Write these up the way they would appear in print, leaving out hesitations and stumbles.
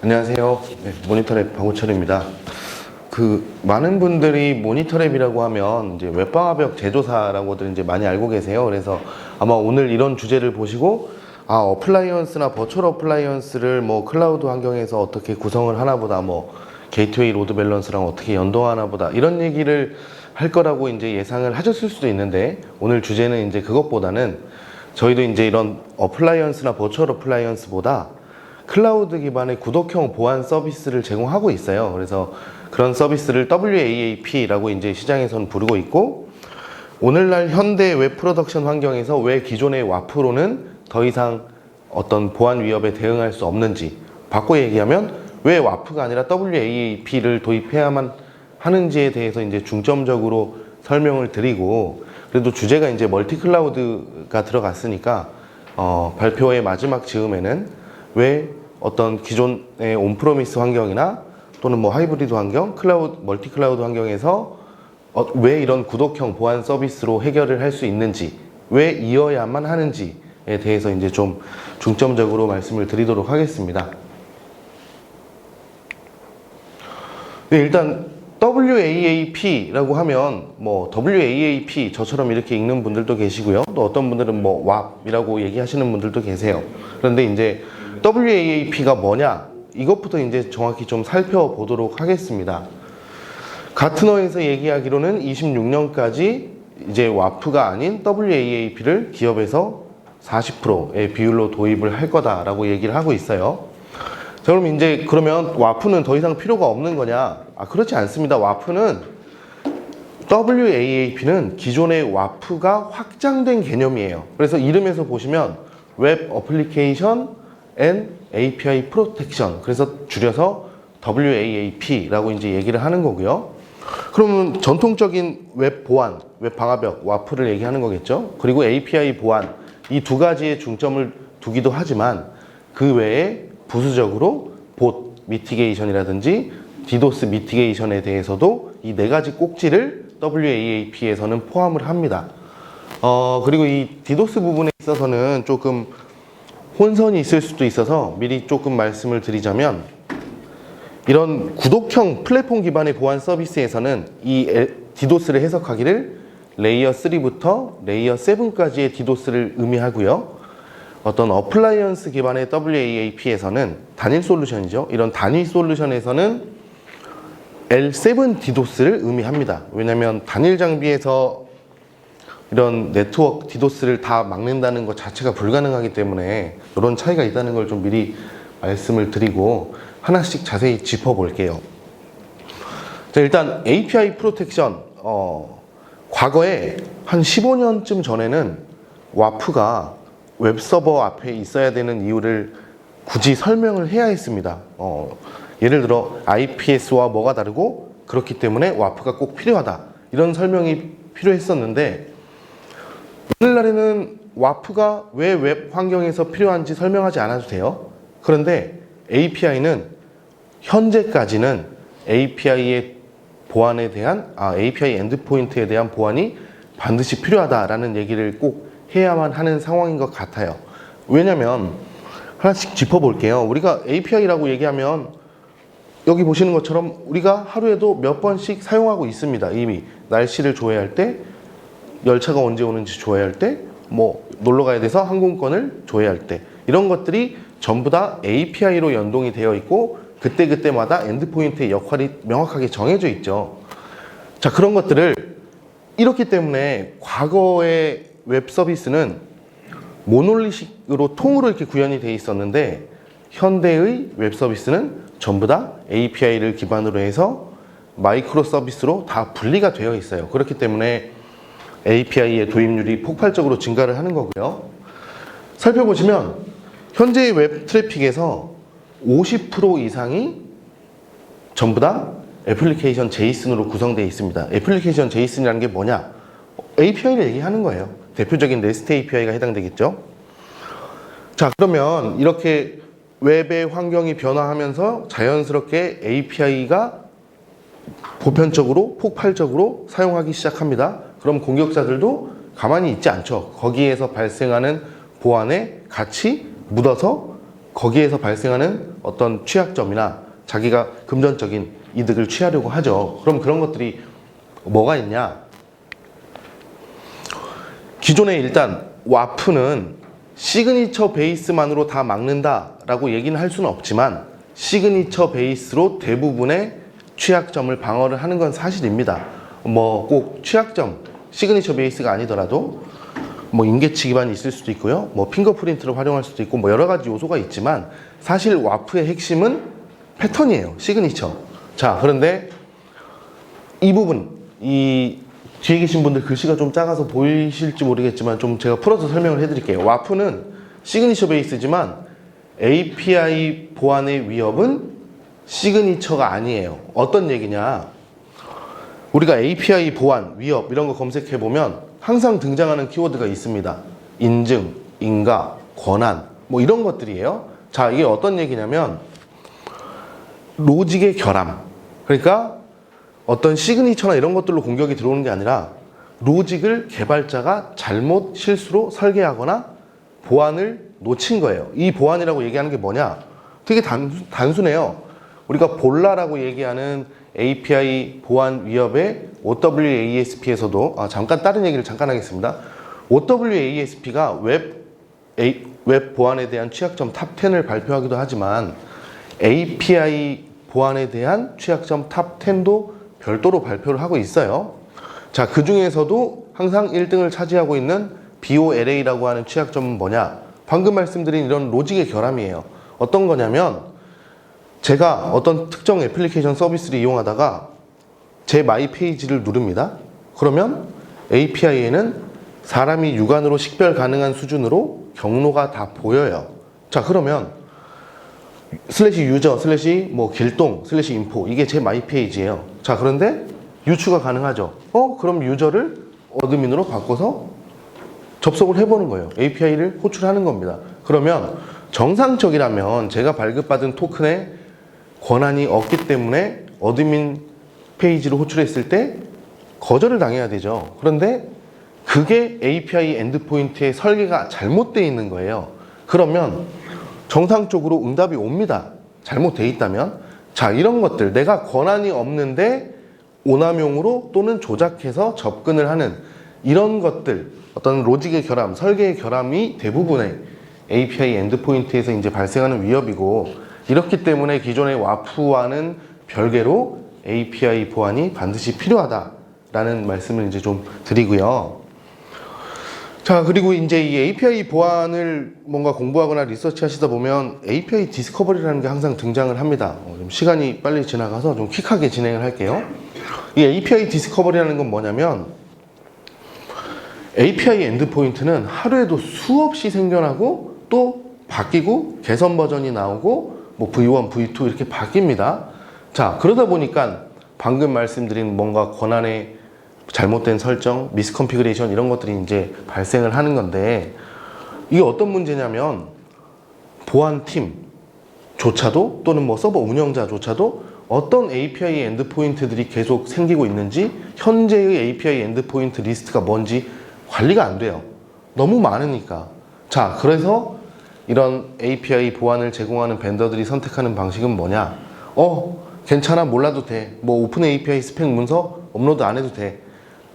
안녕하세요. 네, 모니터랩 박우철입니다. 많은 분들이 모니터랩이라고 하면 이제 웹방화벽 제조사라고들 이제 많이 알고 계세요. 그래서 아마 오늘 이런 주제를 보시고 어플라이언스나 버추얼 어플라이언스를 뭐 클라우드 환경에서 어떻게 구성을 하나 보다, 뭐 게이트웨이 로드 밸런스랑 어떻게 연동하나 보다, 이런 얘기를 할 거라고 이제 예상을 하셨을 수도 있는데, 오늘 주제는 이제 그것보다는 저희도 이제 이런 어플라이언스나 버추얼 어플라이언스보다 클라우드 기반의 구독형 보안 서비스를 제공하고 있어요. 그래서 그런 서비스를 WAAP라고 이제 시장에서는 부르고 있고, 오늘날 현대 웹 프로덕션 환경에서 왜 기존의 와프로는 더 이상 어떤 보안 위협에 대응할 수 없는지, 바꿔 얘기하면 왜 와프가 아니라 WAAP를 도입해야만 하는지에 대해서 이제 중점적으로 설명을 드리고, 그래도 주제가 이제 멀티 클라우드가 들어갔으니까 발표의 마지막 즈음에는 왜 어떤 기존의 온프로미스 환경이나 또는 뭐 하이브리드 환경, 클라우드, 멀티 클라우드 환경에서 왜 이런 구독형 보안 서비스로 해결을 할 수 있는지, 왜 이어야만 하는지에 대해서 이제 좀 중점적으로 말씀을 드리도록 하겠습니다. 네, 일단 WAAP라고 하면 뭐 WAAP 저처럼 이렇게 읽는 분들도 계시고요. 또 어떤 분들은 뭐 WAP이라고 얘기하시는 분들도 계세요. 그런데 이제 WAAP가 뭐냐? 이것부터 이제 정확히 좀 살펴보도록 하겠습니다. 가트너에서 얘기하기로는 26년까지 이제 와프가 아닌 WAAP를 기업에서 40%의 비율로 도입을 할 거다라고 얘기를 하고 있어요. 자, 그럼 이제 그러면 와프는 더 이상 필요가 없는 거냐? 그렇지 않습니다. WAAP는 기존의 와프가 확장된 개념이에요. 그래서 이름에서 보시면 웹 어플리케이션 앤 API 프로텍션, 그래서 줄여서 WAAP라고 이제 얘기를 하는 거고요. 그러면 전통적인 웹 보안, 웹 방화벽, 와프를 얘기하는 거겠죠. 그리고 API 보안, 이 두 가지에 중점을 두기도 하지만 그 외에 부수적으로 봇 미티게이션이라든지 디도스 미티게이션에 대해서도 이 네 가지 꼭지를 WAAP에서는 포함을 합니다. 그리고 이 디도스 부분에 있어서는 조금 혼선이 있을 수도 있어서 미리 조금 말씀을 드리자면, 이런 구독형 플랫폼 기반의 보안 서비스에서는 이 디도스를 해석하기를 레이어 3부터 레이어 7까지의 디도스를 의미하고요. 어떤 어플라이언스 기반의 WAAP에서는 단일 솔루션이죠. 이런 단일 솔루션에서는 L7 디도스를 의미합니다. 왜냐하면 단일 장비에서 이런 네트워크 디도스를 다 막는다는 것 자체가 불가능하기 때문에 이런 차이가 있다는 걸 좀 미리 말씀을 드리고 하나씩 자세히 짚어볼게요. 자, 일단 API 프로텍션, 과거에 한 15년쯤 전에는 와프가 웹서버 앞에 있어야 되는 이유를 굳이 설명을 해야 했습니다. 예를 들어 IPS와 뭐가 다르고 그렇기 때문에 와프가 꼭 필요하다, 이런 설명이 필요했었는데, 오늘날에는 와프가 왜 웹 환경에서 필요한지 설명하지 않아도 돼요. 그런데 API는 현재까지는 API의 보안에 대한 API 엔드포인트에 대한 보안이 반드시 필요하다라는 얘기를 꼭 해야만 하는 상황인 것 같아요. 왜냐면 하나씩 짚어볼게요. 우리가 API라고 얘기하면 여기 보시는 것처럼 우리가 하루에도 몇 번씩 사용하고 있습니다. 이미 날씨를 조회할 때, 열차가 언제 오는지 조회할 때, 뭐 놀러 가야 돼서 항공권을 조회할 때, 이런 것들이 전부 다 API로 연동이 되어 있고 그때그때마다 엔드포인트의 역할이 명확하게 정해져 있죠. 자, 그런 것들을 이렇기 때문에 과거의 웹 서비스는 모놀리식으로 통으로 이렇게 구현이 되어 있었는데, 현대의 웹 서비스는 전부 다 API를 기반으로 해서 마이크로 서비스로 다 분리가 되어 있어요. 그렇기 때문에 API의 도입률이 폭발적으로 증가를 하는 거고요. 살펴보시면 현재의 웹 트래픽에서 50% 이상이 전부 다 애플리케이션 제이슨으로 구성되어 있습니다. 애플리케이션 제이슨이라는 게 뭐냐? API를 얘기하는 거예요. 대표적인 REST API가 해당되겠죠. 자, 그러면 이렇게 웹의 환경이 변화하면서 자연스럽게 API가 보편적으로 폭발적으로 사용하기 시작합니다. 그럼 공격자들도 가만히 있지 않죠. 거기에서 발생하는 보안에 같이 묻어서 거기에서 발생하는 어떤 취약점이나 자기가 금전적인 이득을 취하려고 하죠. 그럼 그런 것들이 뭐가 있냐? 기존에 일단 와프는 시그니처 베이스만으로 다 막는다라고 얘기는 할 수는 없지만 시그니처 베이스로 대부분의 취약점을 방어를 하는 건 사실입니다. 뭐 꼭 취약점, 시그니처 베이스가 아니더라도 뭐 인계치 기반이 있을 수도 있고요. 뭐 핑거프린트를 활용할 수도 있고 뭐 여러 가지 요소가 있지만 사실 와프의 핵심은 패턴이에요. 시그니처. 자, 그런데 이 부분, 이 뒤에 계신 분들 글씨가 좀 작아서 보이실지 모르겠지만 좀 제가 풀어서 설명을 해드릴게요. 와프는 시그니처 베이스지만 API 보안의 위협은 시그니처가 아니에요. 어떤 얘기냐? 우리가 API 보안, 위협 이런 거 검색해보면 항상 등장하는 키워드가 있습니다. 인증, 인가, 권한 뭐 이런 것들이에요. 자, 이게 어떤 얘기냐면 로직의 결함. 그러니까 어떤 시그니처나 이런 것들로 공격이 들어오는 게 아니라 로직을 개발자가 잘못 실수로 설계하거나 보안을 놓친 거예요. 이 보안이라고 얘기하는 게 뭐냐? 되게 단순해요. 우리가 볼라라고 얘기하는 API 보안 위협의 OWASP에서도 잠깐 다른 얘기를 잠깐 하겠습니다. OWASP가 웹 보안에 대한 취약점 탑 10을 발표하기도 하지만 API 보안에 대한 취약점 탑 10도 별도로 발표를 하고 있어요. 자, 그 중에서도 항상 1등을 차지하고 있는 BOLA라고 하는 취약점은 뭐냐? 방금 말씀드린 이런 로직의 결함이에요. 어떤 거냐면 제가 어떤 특정 애플리케이션 서비스를 이용하다가 제 마이 페이지를 누릅니다. 그러면 API에는 사람이 육안으로 식별 가능한 수준으로 경로가 다 보여요. 자, 그러면 슬래시 유저 슬래시 뭐 길동 슬래시 인포 이게 제 마이 페이지예요. 자, 그런데 유추가 가능하죠. 그럼 유저를 어드민으로 바꿔서 접속을 해보는 거예요. API를 호출하는 겁니다. 그러면 정상적이라면 제가 발급받은 토큰에 권한이 없기 때문에 어드민 페이지를 호출했을 때 거절을 당해야 되죠. 그런데 그게 API 엔드포인트의 설계가 잘못되어 있는 거예요. 그러면 정상적으로 응답이 옵니다. 잘못되어 있다면. 자, 이런 것들 내가 권한이 없는데 오남용으로 또는 조작해서 접근을 하는 이런 것들, 어떤 로직의 결함, 설계의 결함이 대부분의 API 엔드포인트에서 이제 발생하는 위협이고, 이렇기 때문에 기존의 와프와는 별개로 API 보안이 반드시 필요하다라는 말씀을 이제 좀 드리고요. 자, 그리고 이제 이 API 보안을 뭔가 공부하거나 리서치 하시다 보면 API 디스커버리라는 게 항상 등장을 합니다. 좀 시간이 빨리 지나가서 좀 퀵하게 진행을 할게요. 이 API 디스커버리라는 건 뭐냐면 API 엔드포인트는 하루에도 수없이 생겨나고 또 바뀌고 개선 버전이 나오고 뭐 V1, V2 이렇게 바뀝니다. 자, 그러다 보니까 방금 말씀드린 뭔가 권한의 잘못된 설정, 미스컨피그레이션 이런 것들이 이제 발생을 하는 건데, 이게 어떤 문제냐면 보안팀조차도 또는 뭐 서버 운영자조차도 어떤 API 엔드포인트들이 계속 생기고 있는지, 현재의 API 엔드포인트 리스트가 뭔지 관리가 안 돼요. 너무 많으니까. 자, 그래서 이런 API 보안을 제공하는 벤더들이 선택하는 방식은 뭐냐? 괜찮아, 몰라도 돼. 뭐 오픈 API 스펙 문서 업로드 안 해도 돼.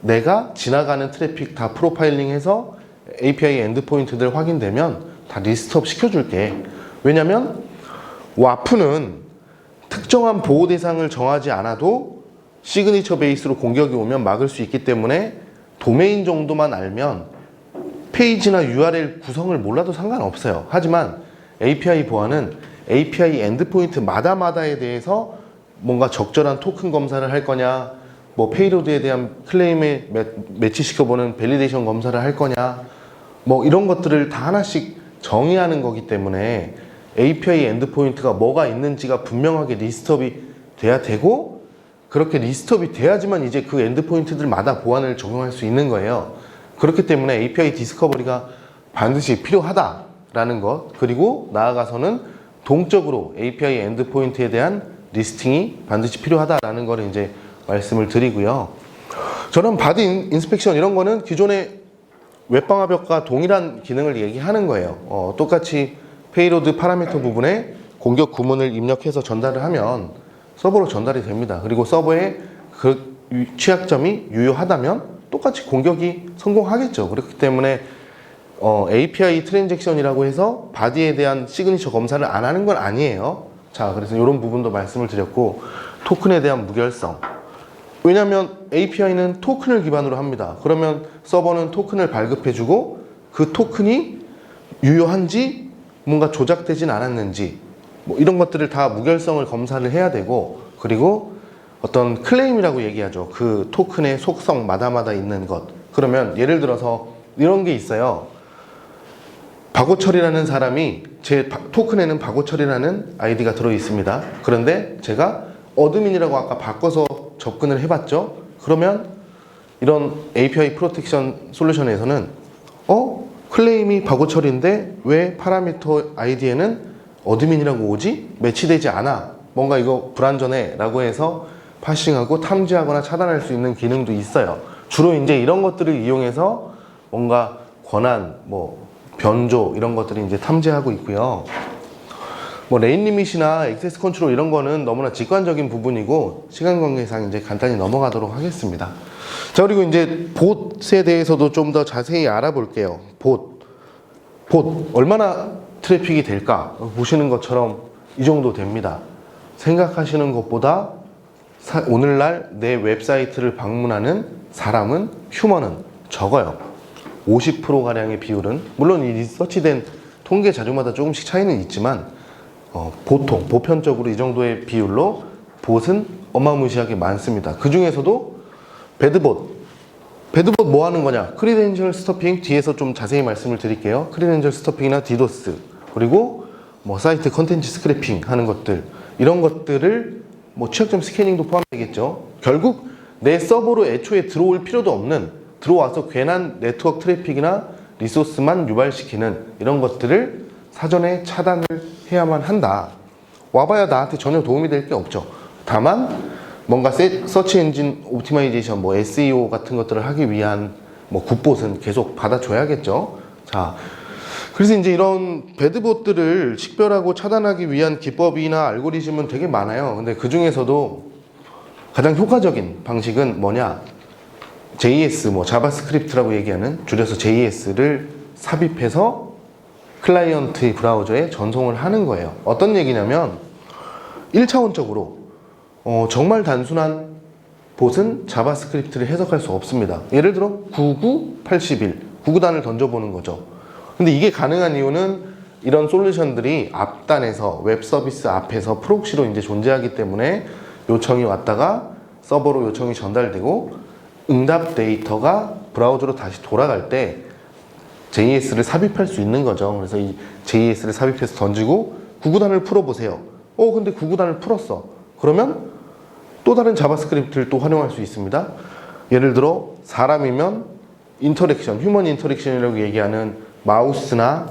내가 지나가는 트래픽 다 프로파일링해서 API 엔드포인트들 확인되면 다 리스트업 시켜줄게. 왜냐면 와프는 특정한 보호 대상을 정하지 않아도 시그니처 베이스로 공격이 오면 막을 수 있기 때문에 도메인 정도만 알면 페이지나 URL 구성을 몰라도 상관없어요. 하지만 API 보안은 API 엔드포인트마다에 대해서 뭔가 적절한 토큰 검사를 할 거냐, 뭐 페이로드에 대한 클레임에 매치시켜보는 밸리데이션 검사를 할 거냐, 뭐 이런 것들을 다 하나씩 정의하는 거기 때문에 API 엔드포인트가 뭐가 있는지가 분명하게 리스트업이 돼야 되고, 그렇게 리스트업이 돼야지만 이제 그 엔드포인트들마다 보안을 적용할 수 있는 거예요. 그렇기 때문에 API 디스커버리가 반드시 필요하다라는 것, 그리고 나아가서는 동적으로 API 엔드포인트에 대한 리스팅이 반드시 필요하다라는 걸 이제 말씀을 드리고요. 저는 바디 인스펙션 이런 거는 기존의 웹방화벽과 동일한 기능을 얘기하는 거예요. 똑같이 페이로드 파라미터 부분에 공격 구문을 입력해서 전달을 하면 서버로 전달이 됩니다. 그리고 서버에 그 취약점이 유효하다면 똑같이 공격이 성공하겠죠. 그렇기 때문에 API 트랜잭션이라고 해서 바디에 대한 시그니처 검사를 안 하는 건 아니에요. 자, 그래서 이런 부분도 말씀을 드렸고, 토큰에 대한 무결성. 왜냐하면 API는 토큰을 기반으로 합니다. 그러면 서버는 토큰을 발급해주고 그 토큰이 유효한지 뭔가 조작되진 않았는지 뭐 이런 것들을 다 무결성을 검사를 해야 되고, 그리고 어떤 클레임이라고 얘기하죠. 그 토큰의 속성마다마다 있는 것. 그러면 예를 들어서 이런 게 있어요. 박오철이라는 사람이 제 토큰에는 박오철이라는 아이디가 들어 있습니다. 그런데 제가 어드민이라고 아까 바꿔서 접근을 해봤죠. 그러면 이런 API 프로텍션 솔루션에서는 클레임이 박오철인데 왜 파라미터 아이디에는 어드민이라고 오지? 매치되지 않아. 뭔가 이거 불안전해 라고 해서 파싱하고 탐지하거나 차단할 수 있는 기능도 있어요. 주로 이제 이런 것들을 이용해서 뭔가 권한, 변조 이런 것들이 이제 탐지하고 있고요. 레인 리밋이나 액세스 컨트롤 이런 거는 너무나 직관적인 부분이고 시간 관계상 이제 간단히 넘어가도록 하겠습니다. 자, 그리고 이제 봇에 대해서도 좀 더 자세히 알아볼게요. 봇 얼마나 트래픽이 될까? 보시는 것처럼 이 정도 됩니다. 생각하시는 것보다 오늘날 내 웹사이트를 방문하는 사람은, 휴먼은 적어요. 50%가량의 비율은, 물론 이 리서치된 통계 자료마다 조금씩 차이는 있지만 보편적으로 이 정도의 비율로 봇은 어마무시하게 많습니다. 그 중에서도 배드봇 뭐 하는 거냐? 크리덴셜 스토핑, 뒤에서 좀 자세히 말씀을 드릴게요. 크리덴셜 스토핑이나 디도스, 그리고 사이트 컨텐츠 스크래핑 하는 것들, 이런 것들을 취약점 스캐닝도 포함되겠죠. 결국 내 서버로 애초에 들어올 필요도 없는, 들어와서 괜한 네트워크 트래픽이나 리소스만 유발시키는 이런 것들을 사전에 차단을 해야만 한다. 와봐야 나한테 전혀 도움이 될 게 없죠. 다만 뭔가 서치 엔진 옵티마이제이션, SEO 같은 것들을 하기 위한 굿봇은 계속 받아줘야겠죠. 자, 그래서 이제 이런 배드봇들을 식별하고 차단하기 위한 기법이나 알고리즘은 되게 많아요. 근데 그 중에서도 가장 효과적인 방식은 뭐냐? JS, 자바스크립트라고 얘기하는, 줄여서 JS를 삽입해서 클라이언트의 브라우저에 전송을 하는 거예요. 어떤 얘기냐면 1차원적으로 정말 단순한 봇은 자바스크립트를 해석할 수 없습니다. 예를 들어 99, 81, 99단을 던져보는 거죠. 근데 이게 가능한 이유는 이런 솔루션들이 앞단에서, 웹 서비스 앞에서 프록시로 이제 존재하기 때문에 요청이 왔다가 서버로 요청이 전달되고 응답 데이터가 브라우저로 다시 돌아갈 때 JS를 삽입할 수 있는 거죠. 그래서 이 JS를 삽입해서 던지고 99단을 풀어보세요. 근데 99단을 풀었어. 그러면 또 다른 자바스크립트를 또 활용할 수 있습니다. 예를 들어 사람이면 인터랙션, 휴먼 인터랙션이라고 얘기하는 마우스나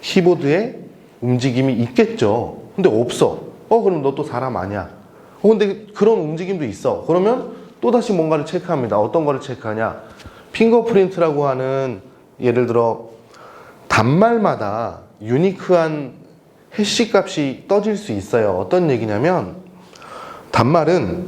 키보드에 움직임이 있겠죠. 근데 없어. 그럼 너 또 사람 아니야. 근데 그런 움직임도 있어. 그러면 또다시 뭔가를 체크합니다. 어떤 거를 체크하냐? 핑거프린트라고 하는, 예를 들어 단말마다 유니크한 해시 값이 떠질 수 있어요. 어떤 얘기냐면 단말은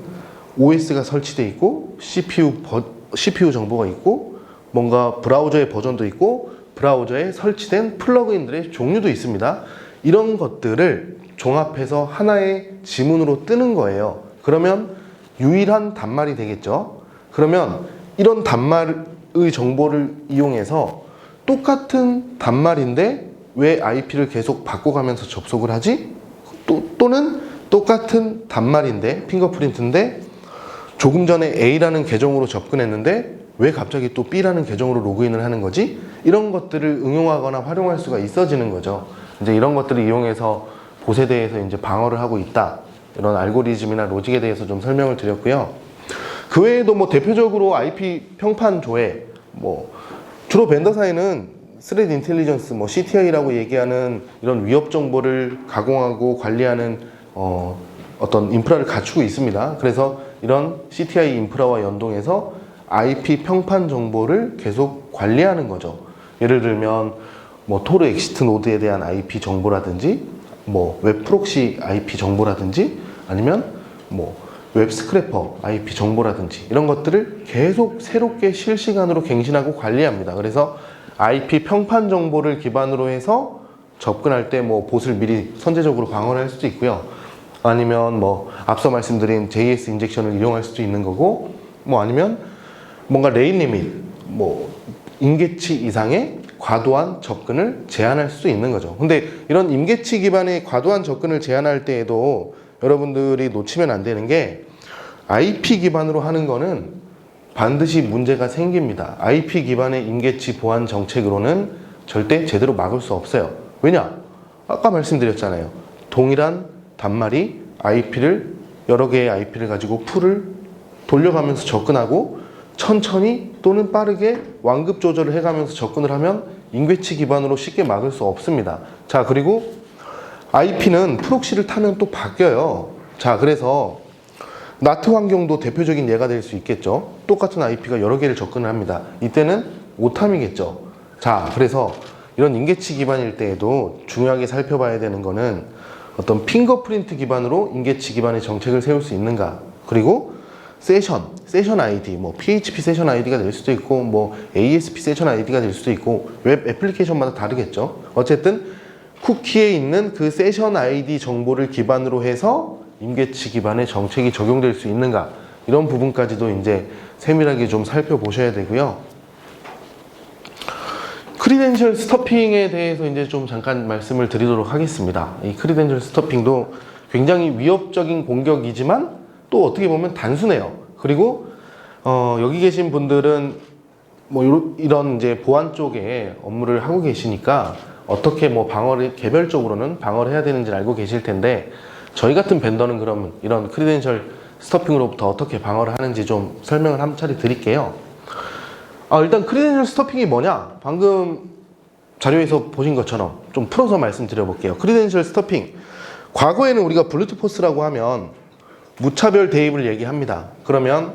OS가 설치되어 있고 CPU 정보가 있고 뭔가 브라우저의 버전도 있고 브라우저에 설치된 플러그인들의 종류도 있습니다. 이런 것들을 종합해서 하나의 지문으로 뜨는 거예요. 그러면 유일한 단말이 되겠죠. 그러면 이런 단말의 정보를 이용해서 똑같은 단말인데 왜 IP를 계속 바꿔가면서 접속을 하지? 또는 똑같은 단말인데, 핑거프린트인데 조금 전에 A라는 계정으로 접근했는데 왜 갑자기 또 B라는 계정으로 로그인을 하는 거지? 이런 것들을 응용하거나 활용할 수가 있어지는 거죠. 이제 이런 것들을 이용해서 봇에 대해서 이제 방어를 하고 있다. 이런 알고리즘이나 로직에 대해서 좀 설명을 드렸고요. 그 외에도 대표적으로 IP 평판 조회, 주로 벤더사에는 스레드 인텔리전스, CTI라고 얘기하는 이런 위협 정보를 가공하고 관리하는 어떤 인프라를 갖추고 있습니다. 그래서 이런 CTI 인프라와 연동해서 IP 평판 정보를 계속 관리하는 거죠. 예를 들면 토르 엑시트 노드에 대한 IP 정보라든지 뭐 웹 프록시 IP 정보라든지 아니면 뭐 웹 스크래퍼 IP 정보라든지 이런 것들을 계속 새롭게 실시간으로 갱신하고 관리합니다. 그래서 IP 평판 정보를 기반으로 해서 접근할 때 뭐 봇을 미리 선제적으로 방어를 할 수도 있고요. 아니면 뭐 앞서 말씀드린 JS 인젝션을 이용할 수도 있는 거고, 뭐 아니면 뭔가 레인 리밋, 뭐 임계치 이상의 과도한 접근을 제한할 수 있는 거죠. 근데 이런 임계치 기반의 과도한 접근을 제한할 때에도 여러분들이 놓치면 안 되는 게, IP 기반으로 하는 거는 반드시 문제가 생깁니다. IP 기반의 임계치 보안 정책으로는 절대 제대로 막을 수 없어요. 왜냐? 아까 말씀드렸잖아요. 동일한 단말이 여러 개의 IP를 가지고 풀을 돌려가면서 접근하고 천천히 또는 빠르게 완급 조절을 해가면서 접근을 하면 임계치 기반으로 쉽게 막을 수 없습니다. 자, 그리고 IP는 프록시를 타면 또 바뀌어요. 자, 그래서 나트 환경도 대표적인 예가 될 수 있겠죠. 똑같은 IP가 여러 개를 접근을 합니다. 이때는 오탐이겠죠. 자, 그래서 이런 임계치 기반일 때에도 중요하게 살펴봐야 되는 거는 어떤 핑거프린트 기반으로 임계치 기반의 정책을 세울 수 있는가, 그리고 세션 ID, 뭐 PHP 세션 ID가 될 수도 있고, 뭐 ASP 세션 ID가 될 수도 있고, 웹 애플리케이션마다 다르겠죠. 어쨌든 쿠키에 있는 그 세션 ID 정보를 기반으로 해서 임계치 기반의 정책이 적용될 수 있는가, 이런 부분까지도 이제 세밀하게 좀 살펴보셔야 되고요. 크리덴셜 스토핑에 대해서 이제 좀 잠깐 말씀을 드리도록 하겠습니다. 이 크리덴셜 스토핑도 굉장히 위협적인 공격이지만 또 어떻게 보면 단순해요. 그리고 여기 계신 분들은 뭐 이런 이제 보안 쪽에 업무를 하고 계시니까 어떻게 뭐 방어를 개별적으로는 방어를 해야 되는지를 알고 계실 텐데, 저희 같은 벤더는 그러면 이런 크리덴셜 스토핑으로부터 어떻게 방어를 하는지 좀 설명을 한 차례 드릴게요. 일단 크리덴셜 스토핑이 뭐냐? 방금 자료에서 보신 것처럼 좀 풀어서 말씀드려 볼게요. 크리덴셜 스토핑, 과거에는 우리가 블루투포스라고 하면 무차별 대입을 얘기합니다. 그러면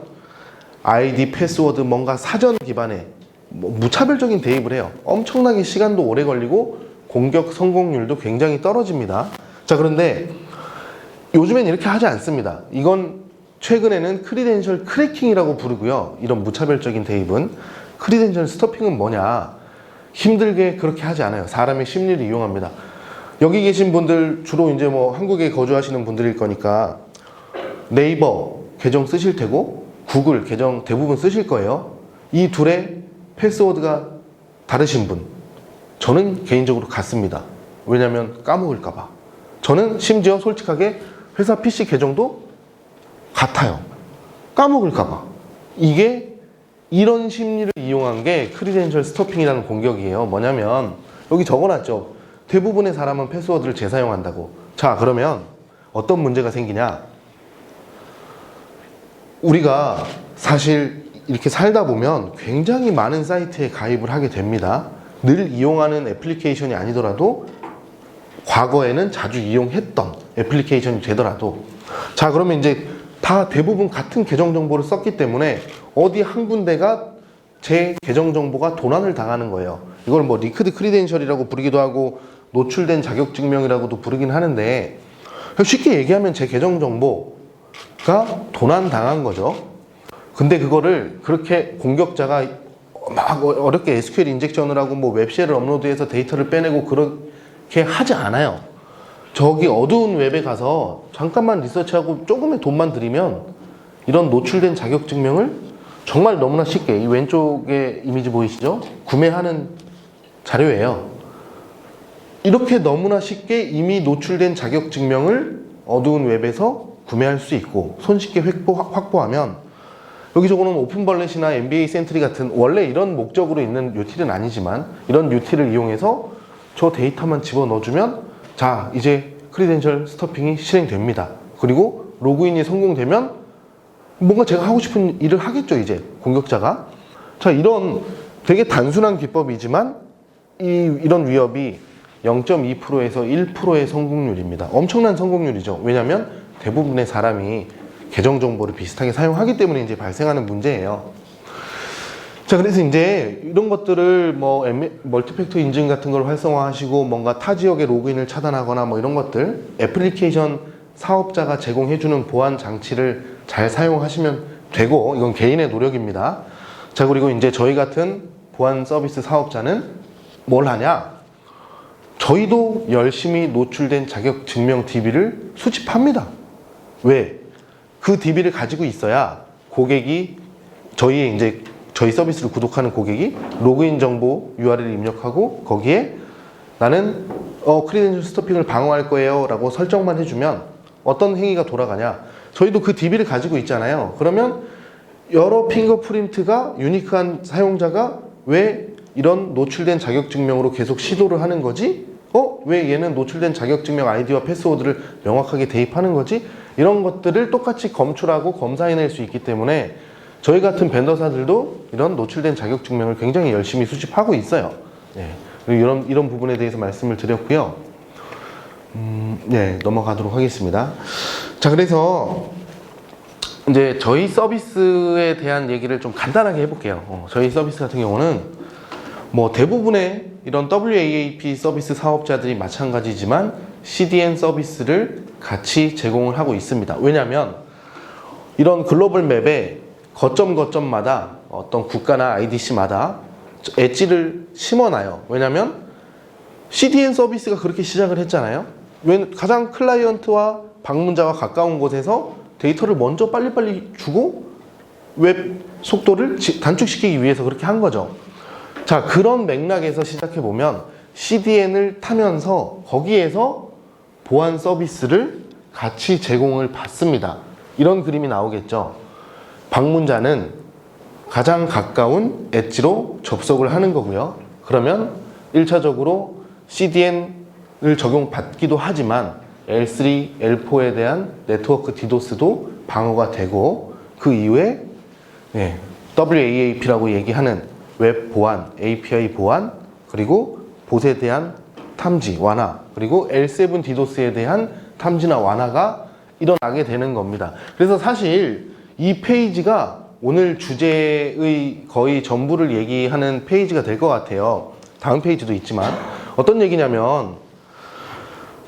아이디, 패스워드, 뭔가 사전 기반의 뭐 무차별적인 대입을 해요. 엄청나게 시간도 오래 걸리고 공격 성공률도 굉장히 떨어집니다. 자, 그런데 요즘엔 이렇게 하지 않습니다. 이건 최근에는 크리덴셜 크래킹이라고 부르고요. 이런 무차별적인 대입은. 크리덴셜 스토핑은 뭐냐? 힘들게 그렇게 하지 않아요. 사람의 심리를 이용합니다. 여기 계신 분들 주로 이제 뭐 한국에 거주하시는 분들일 거니까 네이버 계정 쓰실 테고 구글 계정 대부분 쓰실 거예요. 이 둘의 패스워드가 다르신 분, 저는 개인적으로 같습니다. 왜냐면 까먹을까 봐. 저는 심지어 솔직하게 회사 PC 계정도 같아요. 까먹을까 봐. 이게 이런 심리를 이용한 게 크리덴셜 스토핑이라는 공격이에요. 뭐냐면 여기 적어놨죠. 대부분의 사람은 패스워드를 재사용한다고. 자, 그러면 어떤 문제가 생기냐? 우리가 사실 이렇게 살다 보면 굉장히 많은 사이트에 가입을 하게 됩니다. 늘 이용하는 애플리케이션이 아니더라도 과거에는 자주 이용했던 애플리케이션이 되더라도, 자, 그러면 이제 다 대부분 같은 계정 정보를 썼기 때문에 어디 한 군데가 제 계정 정보가 도난을 당하는 거예요. 이걸 뭐 리크드 크리덴셜이라고 부르기도 하고 노출된 자격증명이라고도 부르긴 하는데, 쉽게 얘기하면 제 계정 정보가 도난 당한 거죠. 근데 그거를 그렇게 공격자가 막 어렵게 SQL 인젝션을 하고 뭐 웹쉘을 업로드해서 데이터를 빼내고 그렇게 하지 않아요. 저기 어두운 웹에 가서 잠깐만 리서치하고 조금의 돈만 들이면 이런 노출된 자격증명을 정말 너무나 쉽게, 이 왼쪽에 이미지 보이시죠? 구매하는 자료예요. 이렇게 너무나 쉽게 이미 노출된 자격증명을 어두운 웹에서 구매할 수 있고 손쉽게 확보하면, 여기 적어놓은 오픈벌렛이나 NBA 센트리 같은 원래 이런 목적으로 있는 유틸은 아니지만 이런 유틸을 이용해서 저 데이터만 집어넣어주면, 자, 이제 크리덴셜 스토핑이 실행됩니다. 그리고 로그인이 성공되면 뭔가 제가 하고 싶은 일을 하겠죠, 이제 공격자가. 자, 이런 되게 단순한 기법이지만 이런 위협이 0.2%에서 1%의 성공률입니다. 엄청난 성공률이죠. 왜냐하면 대부분의 사람이 계정 정보를 비슷하게 사용하기 때문에 이제 발생하는 문제예요. 자, 그래서 이제 이런 것들을 뭐 멀티팩터 인증 같은 걸 활성화하시고 뭔가 타 지역의 로그인을 차단하거나 뭐 이런 것들 애플리케이션 사업자가 제공해주는 보안 장치를 잘 사용하시면 되고, 이건 개인의 노력입니다. 자, 그리고 이제 저희 같은 보안 서비스 사업자는 뭘 하냐? 저희도 열심히 노출된 자격 증명 DB를 수집합니다. 왜? 그 DB를 가지고 있어야 고객이 저희 서비스를 구독하는 고객이 로그인 정보 URL을 입력하고 거기에 나는 크리덴셜 스토핑을 방어할 거예요 라고 설정만 해주면 어떤 행위가 돌아가냐? 저희도 그 DB를 가지고 있잖아요. 그러면 여러 핑거프린트가 유니크한 사용자가 왜 이런 노출된 자격증명으로 계속 시도를 하는 거지? 왜 얘는 노출된 자격증명 아이디와 패스워드를 명확하게 대입하는 거지? 이런 것들을 똑같이 검출하고 검사해낼 수 있기 때문에 저희 같은 벤더사들도 이런 노출된 자격증명을 굉장히 열심히 수집하고 있어요. 네. 이런 부분에 대해서 말씀을 드렸고요. 네, 넘어가도록 하겠습니다. 자, 그래서 이제 저희 서비스에 대한 얘기를 좀 간단하게 해볼게요. 저희 서비스 같은 경우는 뭐 대부분의 이런 WAAP 서비스 사업자들이 마찬가지지만 CDN 서비스를 같이 제공을 하고 있습니다. 왜냐하면 이런 글로벌 맵에 거점마다 어떤 국가나 IDC마다 엣지를 심어놔요. 왜냐하면 CDN 서비스가 그렇게 시작을 했잖아요. 가장 클라이언트와 방문자와 가까운 곳에서 데이터를 먼저 빨리빨리 주고 웹 속도를 단축시키기 위해서 그렇게 한 거죠. 자, 그런 맥락에서 시작해보면 CDN을 타면서 거기에서 보안 서비스를 같이 제공을 받습니다. 이런 그림이 나오겠죠. 방문자는 가장 가까운 엣지로 접속을 하는 거고요. 그러면 1차적으로 CDN을 적용받기도 하지만 L3, L4에 대한 네트워크 디도스도 방어가 되고, 그 이후에 WAAP라고 얘기하는 웹 보안, API 보안, 그리고 봇에 대한 탐지, 완화, 그리고 L7 디도스에 대한 탐지나 완화가 일어나게 되는 겁니다. 그래서 사실 이 페이지가 오늘 주제의 거의 전부를 얘기하는 페이지가 될 것 같아요. 다음 페이지도 있지만 어떤 얘기냐면,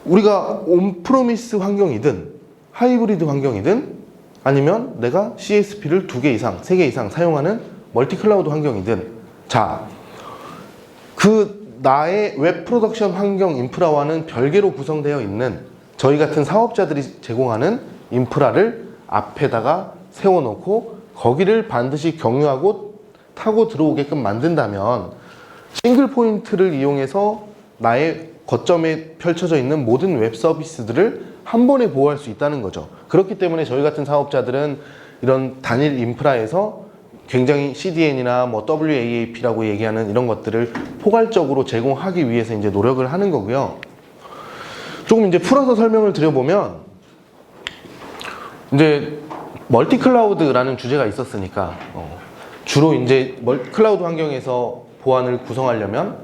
우리가 온프로미스 환경이든 하이브리드 환경이든 아니면 내가 CSP를 2개 이상, 3개 이상 사용하는 멀티클라우드 환경이든, 자, 나의 웹 프로덕션 환경 인프라와는 별개로 구성되어 있는 저희 같은 사업자들이 제공하는 인프라를 앞에다가 세워놓고 거기를 반드시 경유하고 타고 들어오게끔 만든다면 싱글 포인트를 이용해서 나의 거점에 펼쳐져 있는 모든 웹 서비스들을 한 번에 보호할 수 있다는 거죠. 그렇기 때문에 저희 같은 사업자들은 이런 단일 인프라에서 굉장히 CDN이나 뭐 WAAP라고 얘기하는 이런 것들을 포괄적으로 제공하기 위해서 이제 노력을 하는 거고요. 조금 이제 풀어서 설명을 드려보면, 이제 멀티 클라우드라는 주제가 있었으니까 주로 이제 클라우드 환경에서 보안을 구성하려면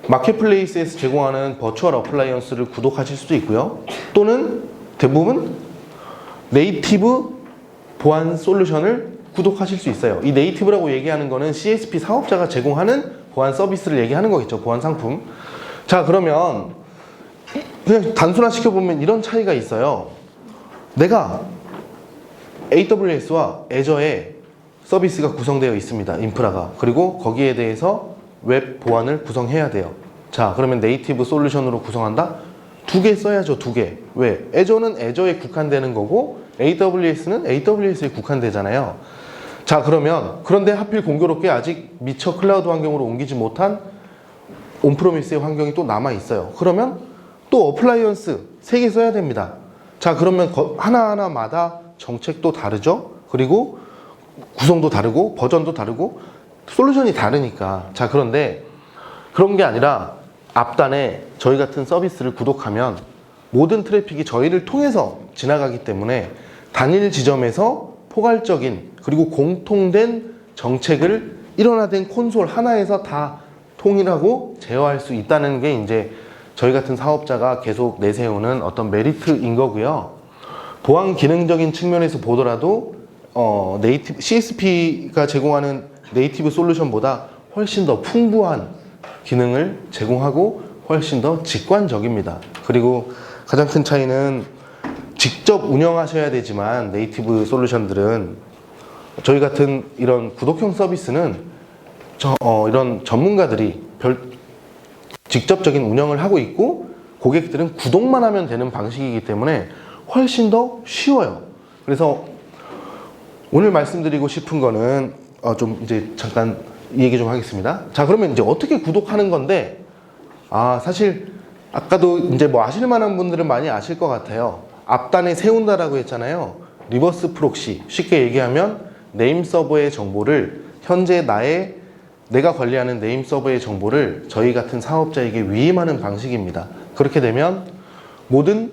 마켓플레이스에서 제공하는 버추얼 어플라이언스를 구독하실 수도 있고요. 또는 대부분 네이티브 보안 솔루션을 구독하실 수 있어요. 이 네이티브라고 얘기하는 거는 CSP 사업자가 제공하는 보안 서비스를 얘기하는 거겠죠. 보안 상품. 자, 그러면 그냥 단순화시켜보면 이런 차이가 있어요. 내가 AWS와 애저에 서비스가 구성되어 있습니다. 인프라가. 그리고 거기에 대해서 웹 보안을 구성해야 돼요. 자, 그러면 네이티브 솔루션으로 구성한다? 2개 써야죠. 2개. 왜? 애저는 애저에 국한되는 거고 AWS는 AWS에 국한되잖아요. 자, 그런데 하필 공교롭게 아직 미처 클라우드 환경으로 옮기지 못한 온프로미스의 환경이 또 남아 있어요. 그러면 또 어플라이언스 3개 써야 됩니다. 자, 그러면 하나하나마다 정책도 다르죠. 그리고 구성도 다르고 버전도 다르고 솔루션이 다르니까. 자, 그런데 그런 게 아니라 앞단에 저희 같은 서비스를 구독하면 모든 트래픽이 저희를 통해서 지나가기 때문에 단일 지점에서 포괄적인 그리고 공통된 정책을 일원화된 콘솔 하나에서 다 통일하고 제어할 수 있다는 게 이제 저희 같은 사업자가 계속 내세우는 어떤 메리트인 거고요. 보안 기능적인 측면에서 보더라도 네이티브 CSP가 제공하는 네이티브 솔루션보다 훨씬 더 풍부한 기능을 제공하고 훨씬 더 직관적입니다. 그리고 가장 큰 차이는 직접 운영하셔야 되지만 네이티브 솔루션들은 저희 같은 이런 구독형 서비스는 이런 전문가들이 직접적인 운영을 하고 있고 고객들은 구독만 하면 되는 방식이기 때문에 훨씬 더 쉬워요. 그래서 오늘 말씀드리고 싶은 거는 좀 이제 잠깐 얘기 좀 하겠습니다. 자, 그러면 이제 어떻게 구독하는 건데, 사실 아까도 이제 뭐 아실 만한 분들은 많이 아실 것 같아요. 앞단에 세운다라고 했잖아요. 리버스 프록시, 쉽게 얘기하면 네임 서버의 정보를 현재 내가 관리하는 네임 서버의 정보를 저희 같은 사업자에게 위임하는 방식입니다. 그렇게 되면 모든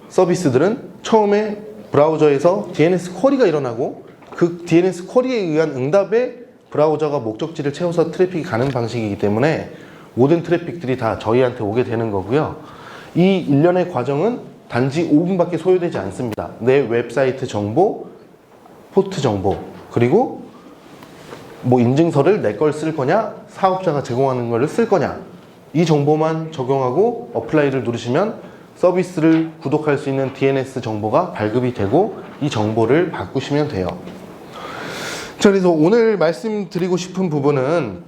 서비스들은 처음에 브라우저에서 DNS 쿼리가 일어나고 그 DNS 쿼리에 의한 응답에 브라우저가 목적지를 채워서 트래픽이 가는 방식이기 때문에 모든 트래픽들이 다 저희한테 오게 되는 거고요. 이 일련의 과정은 단지 5분밖에 소요되지 않습니다. 내 웹사이트 정보, 포트 정보, 그리고 뭐 인증서를 내 걸 쓸 거냐, 사업자가 제공하는 거를 쓸 거냐, 이 정보만 적용하고 어플라이를 누르시면 서비스를 구독할 수 있는 DNS 정보가 발급이 되고 이 정보를 바꾸시면 돼요. 자, 그래서 오늘 말씀드리고 싶은 부분은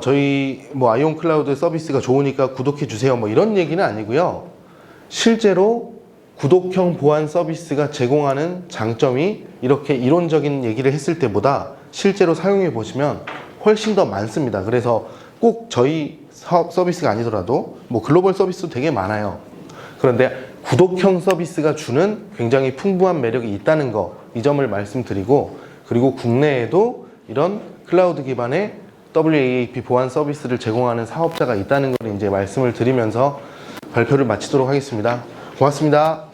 저희 뭐 아이온 클라우드 서비스가 좋으니까 구독해 주세요 뭐 이런 얘기는 아니고요. 실제로 구독형 보안 서비스가 제공하는 장점이 이렇게 이론적인 얘기를 했을 때보다 실제로 사용해 보시면 훨씬 더 많습니다. 그래서 꼭 저희 서비스가 아니더라도 뭐 글로벌 서비스도 되게 많아요. 그런데 구독형 서비스가 주는 굉장히 풍부한 매력이 있다는 거, 이 점을 말씀드리고, 그리고 국내에도 이런 클라우드 기반의 WAAP 보안 서비스를 제공하는 사업자가 있다는 걸 이제 말씀을 드리면서 발표를 마치도록 하겠습니다. 고맙습니다.